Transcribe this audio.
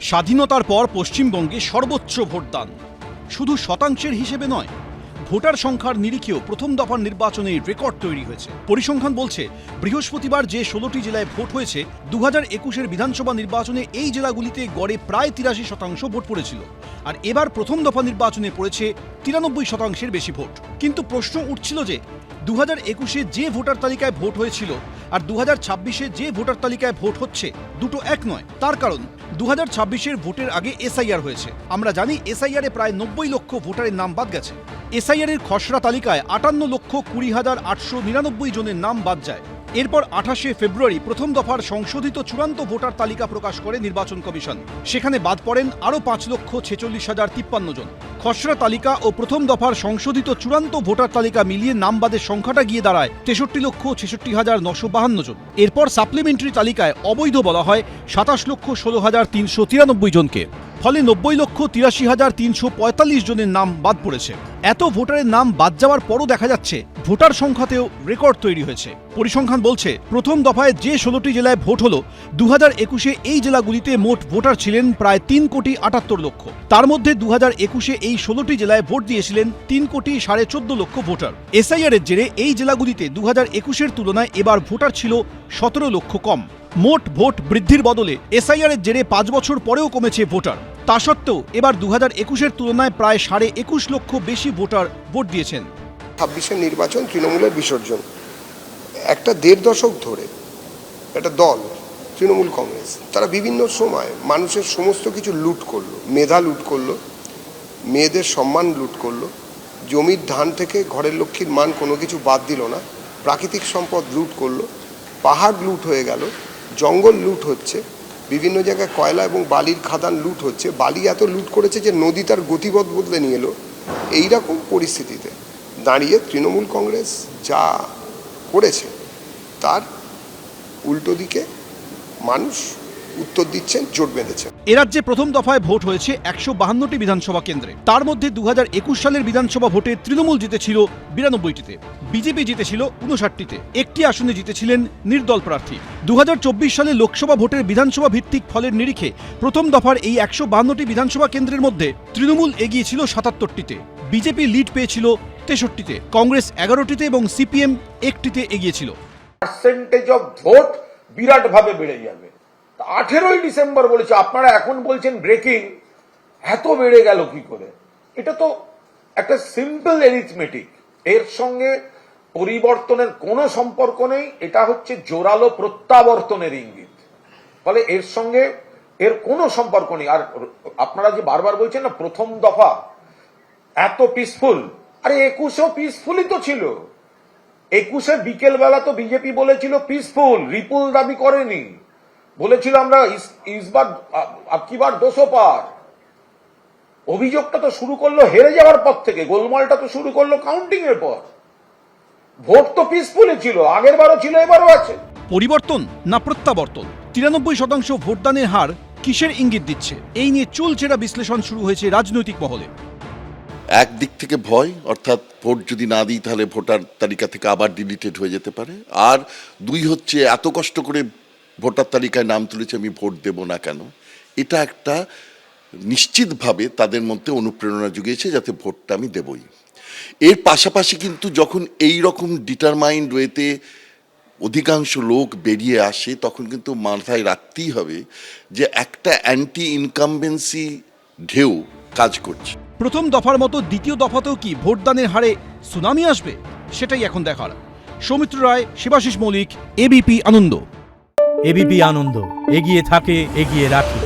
স্বাধীনতার পর পশ্চিমবঙ্গে সর্বোচ্চ ভোটদান, শুধু শতাংশের হিসেবে নয়, ভোটার সংখ্যার নিরিখেও প্রথম দফার নির্বাচনে রেকর্ড তৈরি হয়েছে। পরিসংখ্যান বলছে বৃহস্পতিবার যে 16টি জেলায় ভোট হয়েছে 2021-এর বিধানসভা নির্বাচনে এই জেলাগুলিতে গড়ে প্রায় 83% ভোট পড়েছিল। আর এবার প্রথম দফা নির্বাচনে পড়েছে 93%-এর বেশি ভোট। কিন্তু প্রশ্ন উঠছিল যে 2021-এ যে ভোটার তালিকায় ভোট হয়েছিল আর 2026-এ যে ভোটার তালিকায় ভোট হচ্ছে দুটো এক নয়। তার কারণ 2026-এর ভোটের আগে এসআইআর হয়েছে। আমরা জানি এসআইআরে প্রায় 90 লক্ষ ভোটারের নাম বাদ গেছে। এসআইআরের খসড়া তালিকায় 58,20,899 জনের নাম বাদ যায়। এরপর 28শে ফেব্রুয়ারি প্রথম দফার সংশোধিত চূড়ান্ত ভোটার তালিকা প্রকাশ করে নির্বাচন কমিশন। সেখানে বাদ পড়েন আরও 5,46,053 জন। খসড়া তালিকা ও প্রথম দফার সংশোধিত চূড়ান্ত ভোটার তালিকা মিলিয়ে নাম বাদের সংখ্যাটা গিয়ে দাঁড়ায় 63,66,952 জন। এরপর সাপ্লিমেন্টারি তালিকায় অবৈধ বলা হয় 27,16,393 জনকে। ফলে 90,83,345 জনের নাম বাদ পড়েছে। এত ভোটারের নাম বাদ যাওয়ার পরও দেখা যাচ্ছে ভোটার সংখ্যাতেও রেকর্ড তৈরি হয়েছে। পরিসংখ্যান বলছে প্রথম দফায় যে 16টি জেলায় ভোট হলো 2021-এ এই জেলাগুলিতে মোট ভোটার ছিলেন প্রায় 3,78,00,000। তার মধ্যে 2021-এ এই 16টি জেলায় ভোট দিয়েছিলেন 3,14,5 ভোটার। এসআইআরের জেরে এই জেলাগুলিতে 2021-এর তুলনায় এবার ভোটার ছিল 17 লক্ষ কম। মোট ভোট বৃদ্ধির বদলে এসআইআরের জেরে 5 বছর পরেও কমেছে ভোটার। তা সত্ত্বেও এবার 2021-এর তুলনায় প্রায় 21.5 লক্ষ বেশি ভোটার ভোট দিয়েছেন। 26-এর নির্বাচন তৃণমূলের বিসর্জন। একটা 1.5 দশক ধরে একটা দল তৃণমূল কংগ্রেস তারা বিভিন্ন সময় মানুষের সমস্ত কিছু লুট করলো, মেধা লুট করলো, মেয়েদের সম্মান লুট করলো, জমির ধান থেকে ঘরের লক্ষ্মীর মান কোনো কিছু বাদ দিল না, প্রাকৃতিক সম্পদ লুট করলো, পাহাড় লুট হয়ে গেল, জঙ্গল লুট হচ্ছে, বিভিন্ন জায়গায় কয়লা এবং বালির খাদান লুট হচ্ছে, বালি এত লুট করেছে যে নদী তার গতিপথ বদলে নিয়ে এলো। এইরকম পরিস্থিতিতে দাঁড়িয়ে তৃণমূল কংগ্রেস যা করেছে তার উল্টো দিকে মানুষ উত্তর দিচ্ছেন, জোট বেঁধেছে। এ রাজ্যে প্রথম দফায় ভোট হয়েছে 152টি বিধানসভা কেন্দ্রে। তার মধ্যে 2021 সালের বিধানসভা ভোটে তৃণমূল জিতেছিল 92টিতে, বিজেপি জিতেছিল 59টিতে, একটি আসনে জিতেছিলেন নির্দল প্রার্থী। 2024 সালে লোকসভা ভোটের বিধানসভা ভিত্তিক ফলের নিরিখে প্রথম দফার এই 152টি বিধানসভা কেন্দ্রের মধ্যে তৃণমূল এগিয়ে ছিল 77টিতে, বিজেপি লিড পেয়েছিল 63টিতে, কংগ্রেস 11টিতে এবং সিপিএম 1টিতে এগিয়েছিল। পার্সেন্টেজ অফ ভোট বিরাট ভাবে বেড়ে যাবে। 18ই ডিসেম্বর বলেছে, আপনারা এখন বলছেন ব্রেকিং, এত বেড়ে গেল কি করে? এটা তো একটা সিম্পল এরিথমেটিক, এর সঙ্গে পরিবর্তনের কোনো সম্পর্ক নেই। এটা হচ্ছে জোরালো প্রত্যাবর্তনের ইঙ্গিত। ফলে এর সঙ্গে এর কোনো সম্পর্ক নেই। আর আপনারা যে বারবার বলছেন না প্রথম দফা এত পিসফুল, আরে 21-ও পিসফুলই তো ছিল। 21-এর বিকেল বেলা তো বিজেপি বলেছিল পিসফুল, রিপুল দাবি করেনি, বলেছিল আমরা ইসবার আবকিবার 200 পার। অভিযোগটা তো শুরু করলো হেরে যাওয়ার পর থেকে, গোলমালটা তো শুরু করলো কাউন্টিং এর পর। ভোট তো পিসফুলই ছিল, আগের বারও ছিল, এবারও আছে। পরিবর্তন না প্রত্যাবর্তন? 93% ভোটদানের হার কিসের ইঙ্গিত দিচ্ছে? এই নিয়ে চুলচেরা বিশ্লেষণ শুরু হয়েছে রাজনৈতিক মহলে। একদিক থেকে ভয়, অর্থাৎ ভোট যদি না দিই তাহলে ভোটার তালিকা থেকে আবার ডিলিটেড হয়ে যেতে পারে। আর 2 হচ্ছে এত কষ্ট করে ভোটার তালিকায় নাম তুলেছে, আমি ভোট দেব না কেন? এটা একটা নিশ্চিতভাবে তাদের মধ্যে অনুপ্রেরণা জুগিয়েছে যাতে ভোটটা আমি দেবই। এর পাশাপাশি কিন্তু যখন এই রকম ডিটারমাইন্ড ওয়েতে অধিকাংশ লোক বেরিয়ে আসে তখন কিন্তু মাথায় রাখতেই হবে যে একটা অ্যান্টি ইনকামবেন্সি ঢেউ কাজ করছে। প্রথম দফার মতো দ্বিতীয় দফাতেও কি ভোটদানের হারে সুনামি আসবে? সেটাই এখন দেখার। সৌমিত্র রায়, শিবাশিস মৌলিক, এবিপি আনন্দ। এবিপি আনন্দ, এগিয়ে থাকে, এগিয়ে রাখে।